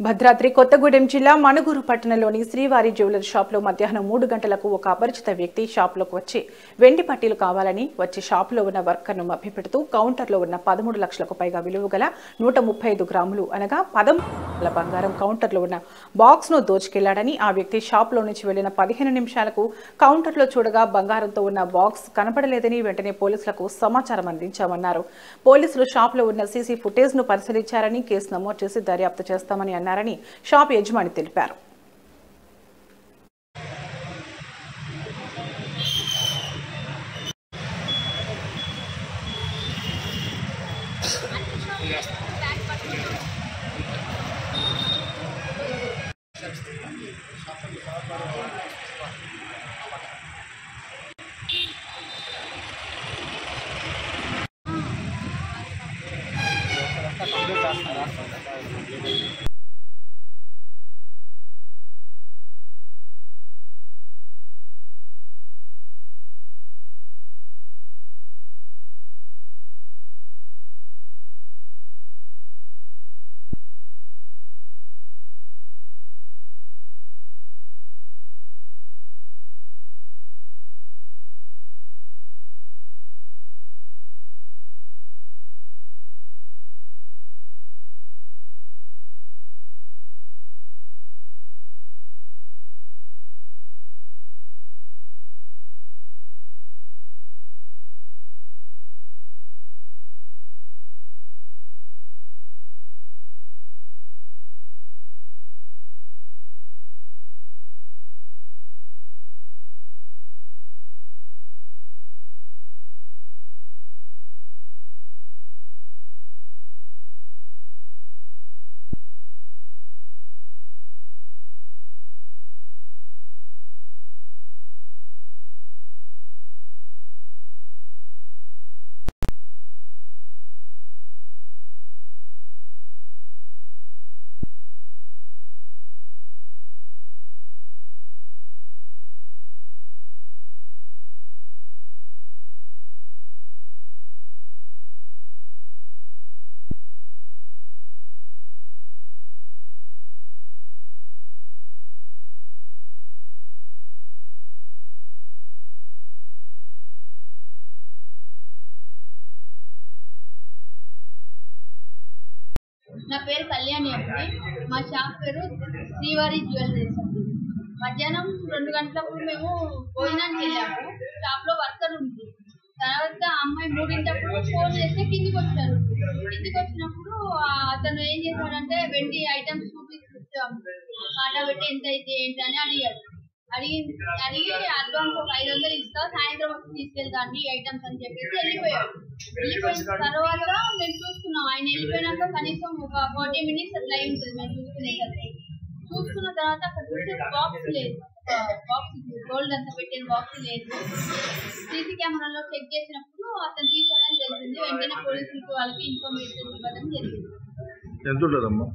భద్రాద్రి కొత్తగూడెం జిల్లా మణుగూరు పట్టణంలోని శ్రీవారి జ్యువెలరీ షాప్లో మధ్యాహ్నం 3 గంటలకు ఒక అపరిచిత వ్యక్తి షాప్లోకి వచ్చి వెండి పట్టీలు కావాలని వచ్చి షాపులో ఉన్న వర్కర్ను మభ్యపెడుతూ కౌంటర్లో ఉన్న 13 లక్షలకు పైగా విలువ గల 135 గ్రాములు అనగా 13 బంగారం కౌంటర్లో ఉన్న బాక్స్ను దోచుకెళ్లాడని ఆ వ్యక్తి షాప్లో నుంచి వెళ్లిన 15 నిమిషాలకు కౌంటర్లో చూడగా బంగారంతో ఉన్న బాక్స్ కనపడలేదని వెంటనే పోలీసులకు సమాచారం అందించామన్నారు. పోలీసులు షాప్లో ఉన్న సీసీ ఫుటేజ్ను పరిశీలించారని కేసు నమోదు చేసి దర్యాప్తు చేస్తామని అన్నారని షాప్ యజమాని తెలిపారు. నా పేరు కళ్యాణి అండి. మా షాప్ పేరు శ్రీవారి జ్యువెలరీస్ అండి. మధ్యాహ్నం 2 గంటలప్పుడు మేము భోజనానికి వెళ్ళాము. షాప్లో వర్కర్ ఉంది. తర్వాత అమ్మాయి 3 ఫోన్ చేస్తే కిందికి వచ్చారు. కిందికి వచ్చినప్పుడు అతను ఏం చేశాడంటే వెండి ఐటమ్స్ చూపిస్తాము కాటా పెట్టి ఎంత అయితే ఏంటి అని అడిగాడు. అడిగి అడ్వాన్స్ ఒక 500 ఇస్తా, సాయంత్రం వచ్చి తీసుకెళ్తా అండి ఐటమ్స్ అని చెప్పేసి వెళ్ళిపోయాడు. వెళ్ళిపోయిన తర్వాత మేము చూసుకున్నాం. ఆయన వెళ్ళిపోయినాక కనీసం ఒక 40 మినిట్స్ అట్లా అయి ఉంటుంది మేము చూసుకునేసరికి. చూసుకున్న తర్వాత అక్కడ చూసే బాక్స్ లేదు, బాక్స్ గోల్డ్ అంతా పెట్టిన బాక్స్ లేదు. సీసీ కెమెరాలో చెక్ చేసినప్పుడు అతను తీసాడని తెలిసింది. వెంటనే పోలీసులకు వాళ్ళకి ఇన్ఫర్మేషన్ ఇవ్వడం జరిగింది. ఎంత ఉంటుందమ్మా?